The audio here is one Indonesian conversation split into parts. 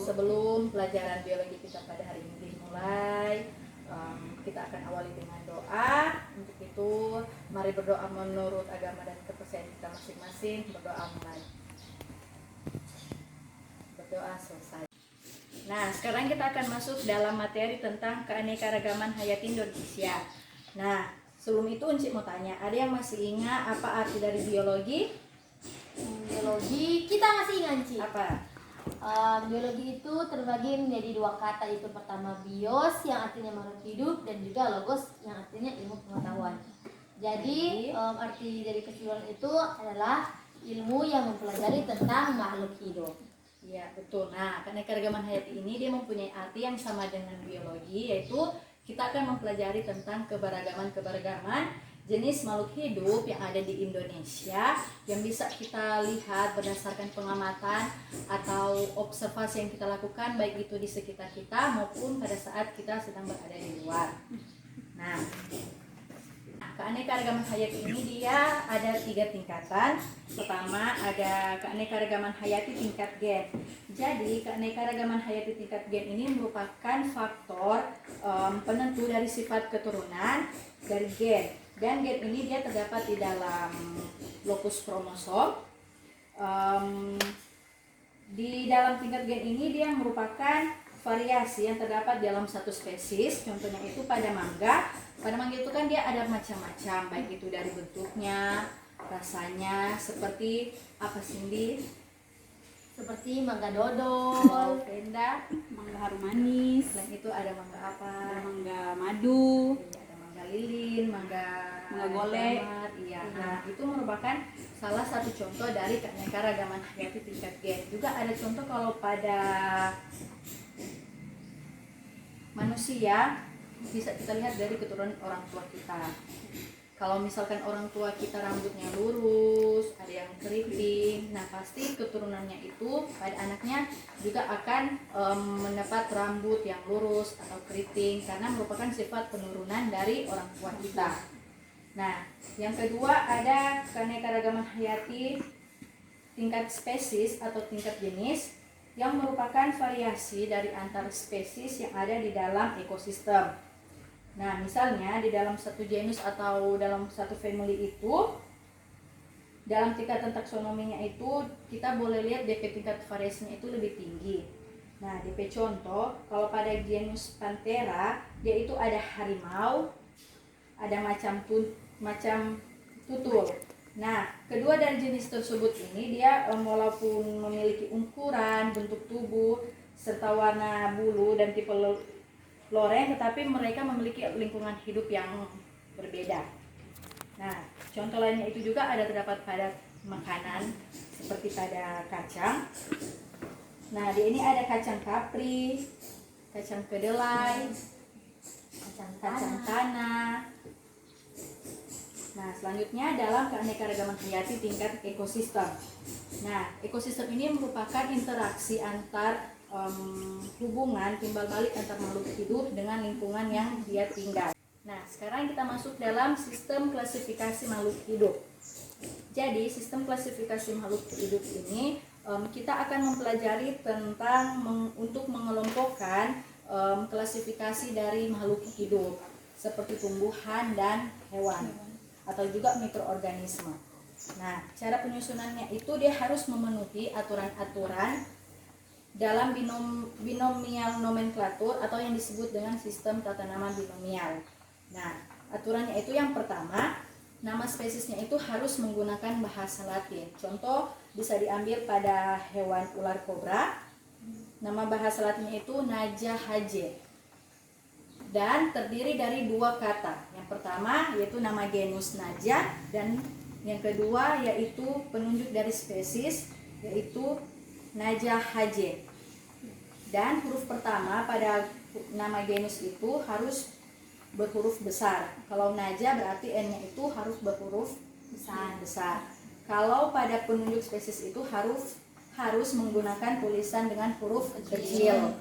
sebelum pelajaran biologi kita pada hari ini dimulai, kita akan awali dengan doa. Untuk itu, mari berdoa menurut agama dan kepercayaan kita masing-masing. Berdoa mulai. Berdoa selesai. Nah, sekarang kita akan masuk dalam materi tentang keanekaragaman hayati Indonesia. Nah, sebelum itu Uci mau tanya, ada yang masih ingat apa arti dari biologi? Biologi kita masih ingat, Ci. Apa? Biologi itu terbagi menjadi dua kata, itu pertama bios yang artinya makhluk hidup dan juga logos yang artinya ilmu pengetahuan. Jadi arti dari keseluruhan itu adalah ilmu yang mempelajari tentang makhluk hidup. Iya, betul. Nah, keanekaragaman hayati ini dia mempunyai arti yang sama dengan biologi, yaitu kita akan mempelajari tentang keberagaman jenis makhluk hidup yang ada di Indonesia yang bisa kita lihat berdasarkan pengamatan atau observasi yang kita lakukan, baik itu di sekitar kita maupun pada saat kita sedang berada di luar. Nah, keanekaragaman hayati ini dia ada 3 tingkatan. Pertama ada keanekaragaman hayati tingkat gen. Jadi keanekaragaman hayati tingkat gen ini merupakan faktor penentu dari sifat keturunan dari gen. Dan gen ini dia terdapat di dalam lokus kromosom. Di dalam tingkat gen ini dia merupakan variasi yang terdapat dalam satu spesies. Contohnya itu pada mangga. Pada mangga itu kan dia ada macam-macam, baik itu dari bentuknya, rasanya, seperti apa Cindy? Seperti mangga dodol, Venda, mangga harum manis. Selain itu ada mangga apa? Ada mangga madu. Ada mangga lilin, mangga golek. Iya. Nah, itu merupakan salah satu contoh dari keanekaragaman hayati tingkat gen. Juga ada contoh kalau pada manusia bisa kita lihat dari keturunan orang tua kita. Kalau misalkan orang tua kita rambutnya lurus, ada yang keriting, nah pasti keturunannya itu pada anaknya juga akan mendapat rambut yang lurus atau keriting karena merupakan sifat penurunan dari orang tua kita. Nah, yang kedua ada keanekaragaman hayati tingkat spesies atau tingkat jenis yang merupakan variasi dari antar spesies yang ada di dalam ekosistem. Nah, misalnya di dalam satu genus atau dalam satu family itu, dalam tingkatan taksonominya itu kita boleh lihat DP tingkat variasinya itu lebih tinggi. Nah, DP contoh, kalau pada genus Panthera, dia itu ada harimau, ada macam tutul. Nah, kedua dari jenis tersebut ini dia walaupun memiliki ukuran, bentuk tubuh, serta warna bulu dan tipe loreng, tetapi mereka memiliki lingkungan hidup yang berbeda. Nah, contoh lainnya itu juga ada terdapat pada makanan seperti pada kacang. Nah, di ini ada kacang kapri, kacang kedelai, kacang tanah. Nah, selanjutnya dalam keanekaragaman hayati tingkat ekosistem. Nah, ekosistem ini merupakan interaksi antar hubungan timbal balik antar makhluk hidup dengan lingkungan yang dia tinggal. Nah, sekarang kita masuk dalam sistem klasifikasi makhluk hidup. Jadi, sistem klasifikasi makhluk hidup ini kita akan mempelajari tentang untuk mengelompokkan klasifikasi dari makhluk hidup seperti tumbuhan dan hewan atau juga mikroorganisme. Nah, cara penyusunannya itu dia harus memenuhi aturan-aturan dalam binomial nomenklatur atau yang disebut dengan sistem tata nama binomial. Nah, aturannya itu yang pertama, nama spesiesnya itu harus menggunakan bahasa Latin. Contoh bisa diambil pada hewan ular kobra. Nama bahasa Latinnya itu Najahaje. Dan terdiri dari 2 kata. Yang pertama yaitu nama genus Naja dan yang kedua yaitu penunjuk dari spesies yaitu Najahaje. Dan huruf pertama pada nama genus itu harus berhuruf besar. Kalau Naja berarti N-nya itu harus berhuruf besar. Kalau pada penunjuk spesies itu harus menggunakan tulisan dengan huruf kecil.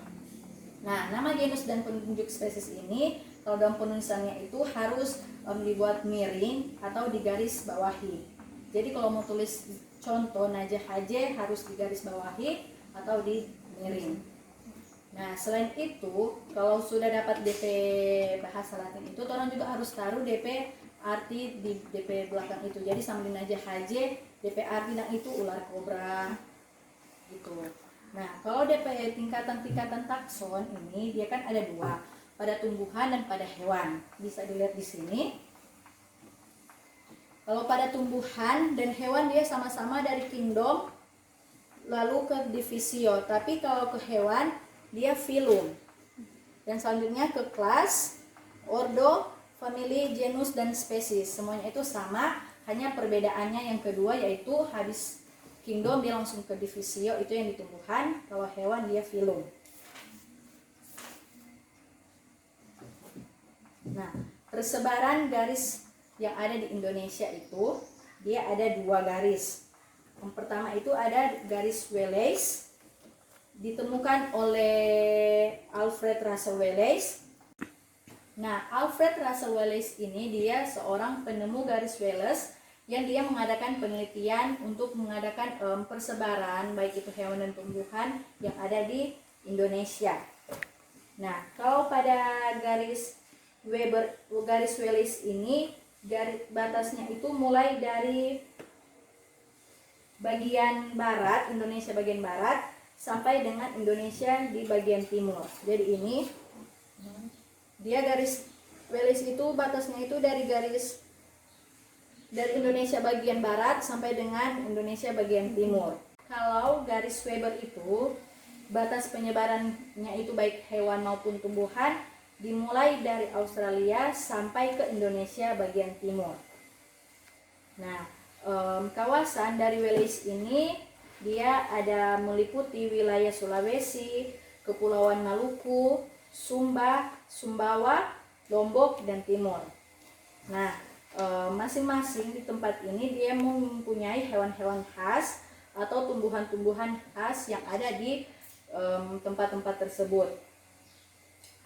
Nah, nama genus dan penunjuk spesies ini kalau dalam penulisannya itu harus dibuat miring atau digaris bawahi. Jadi kalau mau tulis contoh Najahaje harus digaris bawahi atau di miring. Nah, selain itu, kalau sudah dapat DP bahasa Latin itu, orang juga harus taruh DP arti di DP belakang itu. Jadi sambil aja HJ, DP arti dan itu ular kobra gitu. Nah, kalau DP tingkatan-tingkatan takson ini dia kan ada dua, pada tumbuhan dan pada hewan. Bisa dilihat di sini. Kalau pada tumbuhan dan hewan dia sama-sama dari kingdom lalu ke divisio, tapi kalau ke hewan dia filum. Dan selanjutnya ke kelas, ordo, family, genus dan spesies. Semuanya itu sama, hanya perbedaannya yang kedua yaitu habis kingdom dia langsung ke divisio, itu yang di tumbuhan, kalau hewan dia filum. Nah, persebaran garis yang ada di Indonesia itu dia ada dua garis. Yang pertama itu ada garis Wallace, ditemukan oleh Alfred Russel Wallace. Nah, Alfred Russel Wallace ini dia seorang penemu garis Wallace yang dia mengadakan penelitian untuk mengadakan persebaran baik itu hewan dan tumbuhan yang ada di Indonesia. Nah, kalau pada garis Wallace ini garis batasnya itu mulai dari bagian barat, Indonesia bagian barat, sampai dengan Indonesia di bagian timur. Jadi ini dia garis Wallace itu batasnya itu dari Indonesia bagian barat sampai dengan Indonesia bagian timur. Kalau garis Weber itu batas penyebarannya itu baik hewan maupun tumbuhan dimulai dari Australia sampai ke Indonesia bagian timur. Nah, kawasan dari Wallace ini dia ada meliputi wilayah Sulawesi, Kepulauan Maluku, Sumba, Sumbawa, Lombok dan Timur. Nah, masing-masing di tempat ini dia mempunyai hewan-hewan khas atau tumbuhan-tumbuhan khas yang ada di tempat-tempat tersebut.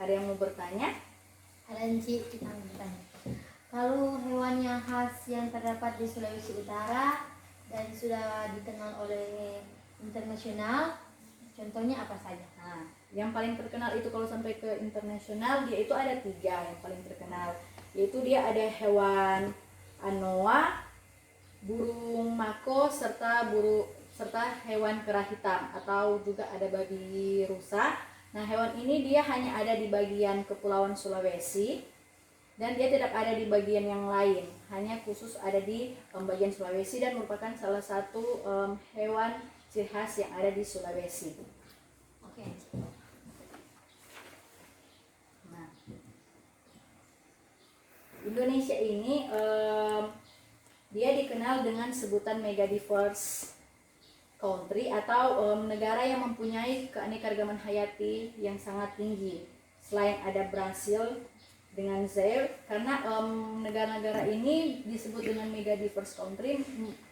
Ada yang mau bertanya? Ada Enci, kita mau bertanya. Kalau hewan yang khas yang terdapat di Sulawesi Utara dan sudah dikenal oleh internasional, contohnya apa saja? Nah, yang paling terkenal itu kalau sampai ke internasional dia itu ada 3 yang paling terkenal, yaitu dia ada hewan anoa, burung mako serta hewan kera hitam atau juga ada babi rusa. Nah, hewan ini dia hanya ada di bagian Kepulauan Sulawesi dan dia tidak ada di bagian yang lain, hanya khusus ada di bagian Sulawesi dan merupakan salah satu hewan ciri khas yang ada di Sulawesi. Oke. Nah, Indonesia ini dia dikenal dengan sebutan megadiverse country atau negara yang mempunyai keanekaragaman hayati yang sangat tinggi. Selain ada Brasil dengan Zaire, karena negara-negara ini disebut dengan megadiverse country,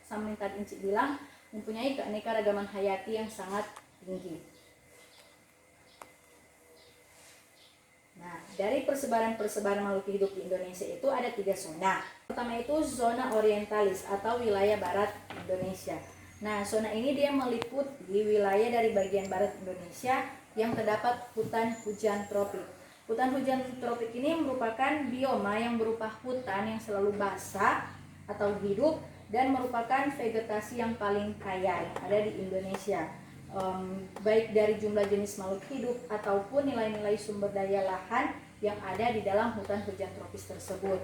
sama yang tadi Inci bilang, mempunyai keanekaragaman hayati yang sangat tinggi. Nah, dari persebaran makhluk hidup di Indonesia itu ada 3 zona. Pertama itu zona orientalis atau wilayah barat Indonesia. Nah, zona ini dia meliputi wilayah dari bagian barat Indonesia yang terdapat hutan hujan tropik. Hutan hujan tropik ini merupakan bioma yang berupa hutan yang selalu basah atau hidup dan merupakan vegetasi yang paling kaya yang ada di Indonesia. Baik dari jumlah jenis makhluk hidup ataupun nilai-nilai sumber daya lahan yang ada di dalam hutan hujan tropis tersebut.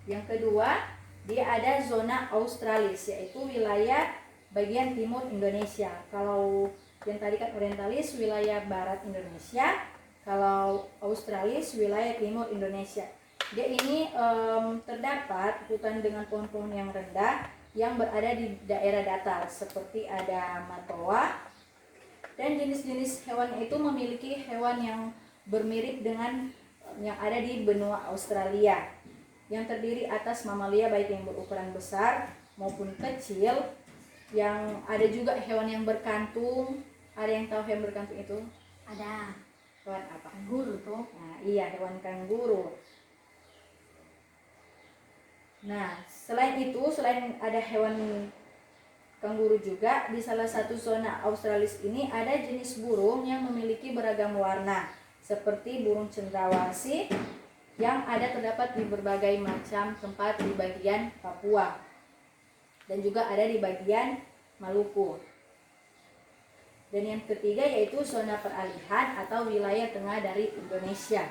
Yang kedua, dia ada zona australis, yaitu wilayah bagian timur Indonesia. Kalau yang tadi kan orientalis, wilayah barat Indonesia. Kalau australis, wilayah timur Indonesia. Dia ini terdapat hutan dengan pohon-pohon yang rendah yang berada di daerah datar, seperti ada matoa. Dan jenis-jenis hewan itu memiliki hewan yang bermirip dengan yang ada di benua Australia, yang terdiri atas mamalia baik yang berukuran besar maupun kecil, yang ada juga hewan yang berkantung. Ada yang tahu hewan berkantung itu? Ada. Hewan apa? Kanguru tuh. Nah, iya, hewan kanguru. Nah, selain itu, selain ada hewan kanguru juga. Di salah satu zona Australis ini ada jenis burung yang memiliki beragam warna, seperti burung cendrawasih yang terdapat di berbagai macam tempat di bagian Papua dan juga ada di bagian Maluku. Dan yang ketiga yaitu zona peralihan atau wilayah tengah dari Indonesia.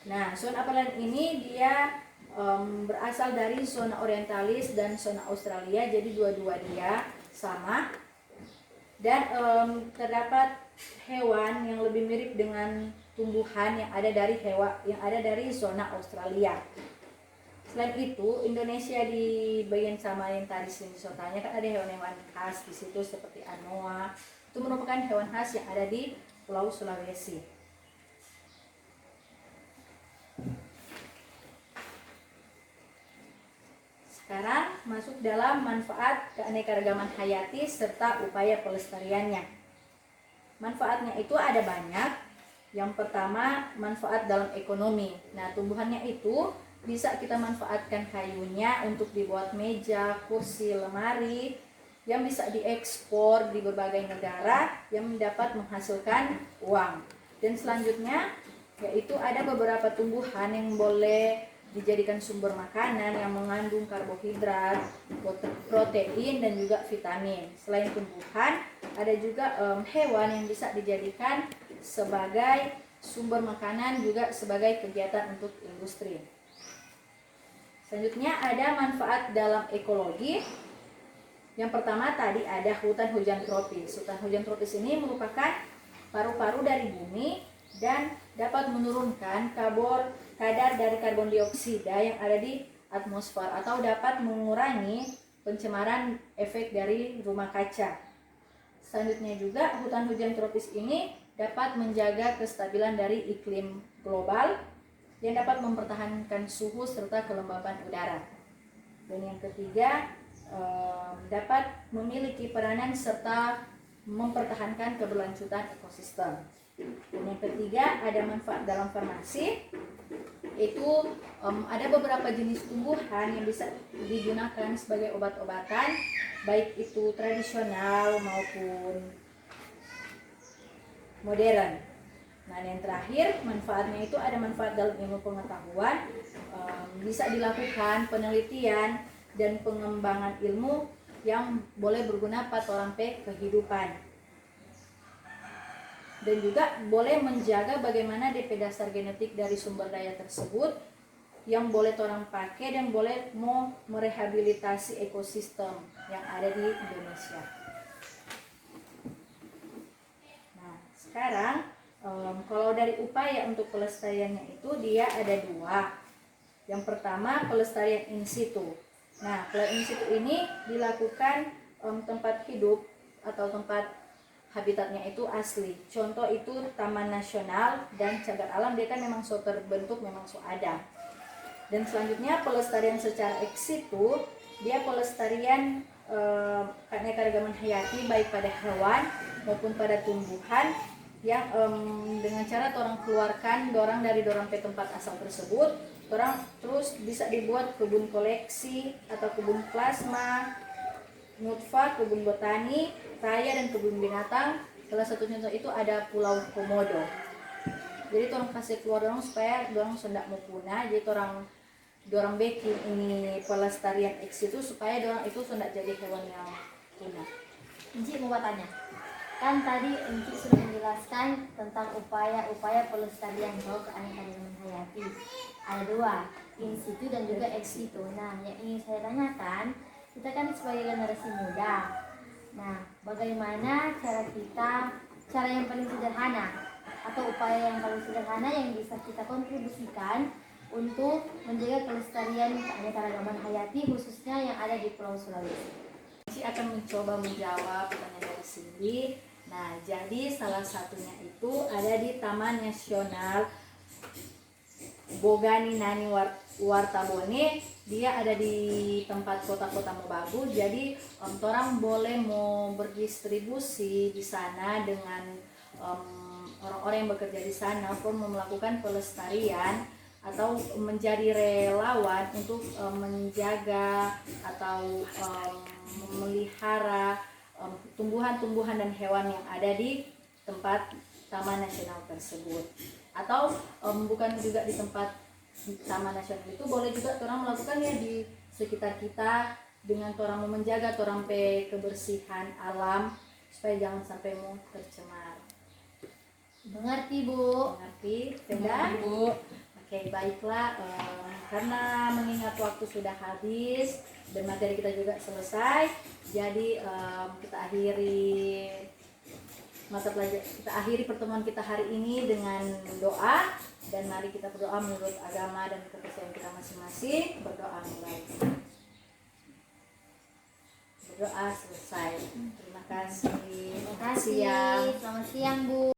Nah, zona peralihan ini dia berasal dari zona orientalis dan zona Australia, jadi dua-dua dia sama. Dan terdapat hewan yang lebih mirip dengan tumbuhan yang ada dari zona Australia. Selain itu, Indonesia di bagian sama yang tadi sotanya kan ada hewan-hewan khas di situ seperti anoa. Itu merupakan hewan khas yang ada di Pulau Sulawesi. Sekarang masuk dalam manfaat keanekaragaman hayati serta upaya pelestariannya. Manfaatnya itu ada banyak. Yang pertama, manfaat dalam ekonomi. Nah, tumbuhannya itu bisa kita manfaatkan kayunya untuk dibuat meja, kursi, lemari yang bisa diekspor di berbagai negara yang dapat menghasilkan uang. Dan selanjutnya yaitu ada beberapa tumbuhan yang boleh dijadikan sumber makanan yang mengandung karbohidrat, protein dan juga vitamin. Selain tumbuhan, ada juga hewan yang bisa dijadikan sebagai sumber makanan juga sebagai kegiatan untuk industri. Selanjutnya ada manfaat dalam ekologi. Yang pertama tadi ada hutan hujan tropis. Hutan hujan tropis ini merupakan paru-paru dari bumi dan dapat menurunkan kadar dari karbon dioksida yang ada di atmosfer atau dapat mengurangi pencemaran efek dari rumah kaca. Selanjutnya juga hutan hujan tropis ini dapat menjaga kestabilan dari iklim global yang dapat mempertahankan suhu serta kelembapan udara. Dan yang ketiga dapat memiliki peranan serta mempertahankan keberlanjutan ekosistem. Dan yang ketiga ada manfaat dalam farmasi, itu ada beberapa jenis tumbuhan yang bisa digunakan sebagai obat-obatan, baik itu tradisional maupun modern. Nah, yang terakhir manfaatnya itu ada manfaat dalam ilmu pengetahuan, bisa dilakukan penelitian dan pengembangan ilmu yang boleh berguna pada orang kehidupan. Dan juga boleh menjaga bagaimana DP dasar genetik dari sumber daya tersebut yang boleh orang pakai dan boleh mau merehabilitasi ekosistem yang ada di Indonesia. Nah, sekarang kalau dari upaya untuk pelestariannya itu dia ada dua. Yang pertama pelestarian in situ. Nah, pelestarian in situ ini dilakukan tempat hidup atau tempat habitatnya itu asli. Contoh itu taman nasional dan cagar alam, dia kan memang so terbentuk, memang so ada. Dan selanjutnya pelestarian secara ex situ, dia pelestarian keanekaragaman hayati baik pada hewan maupun pada tumbuhan yang dengan cara orang keluarkan dorang dari dorang ke tempat asal tersebut, orang terus bisa dibuat kebun koleksi atau kebun plasma, nutfah, kebun botani, raya dan kebun binatang. Salah satu contoh itu ada Pulau Komodo. Jadi orang kasih keluar dorang supaya dorang tidak mau punah. Jadi dorang bikin ini pelestarian ex itu supaya dorang itu tidak jadi hewan yang punah. Enci mau tanya, kan tadi Enci sudah menjelaskan tentang upaya-upaya pelestarian keanekaragaman hayati. Ada dua, in situ dan juga ex situ. Nah, yang ingin saya tanyakan, kita kan sebagai generasi muda. Nah, bagaimana cara yang paling sederhana atau upaya yang paling sederhana yang bisa kita kontribusikan untuk menjaga kelestarian keanekaragaman hayati khususnya yang ada di Pulau Sulawesi? Saya akan mencoba menjawab pertanyaan dari Cindy. Nah, jadi salah satunya itu ada di Taman Nasional Bogani Nani Wartabone. Dia ada di tempat kota-kota Mobagu. Jadi orang boleh mau berdistribusi di sana dengan orang-orang yang bekerja di sana pun melakukan pelestarian atau menjadi relawan untuk menjaga atau memelihara tumbuhan-tumbuhan dan hewan yang ada di tempat Taman Nasional tersebut. Atau bukan juga di tempat Taman Nasional itu, boleh juga orang melakukan ya di sekitar kita dengan orang menjaga orang pe kebersihan alam supaya jangan sampai mau tercemar. Mengerti Bu? Mengerti, Veda? Bu. Oke, baiklah, karena mengingat waktu sudah habis dan materi kita juga selesai, jadi kita akhiri pertemuan kita hari ini dengan doa, dan mari kita berdoa menurut agama dan kepercayaan kita masing-masing. Berdoa mulai. Berdoa selesai. Terima kasih. Terima kasih. Siang. Selamat siang Bu.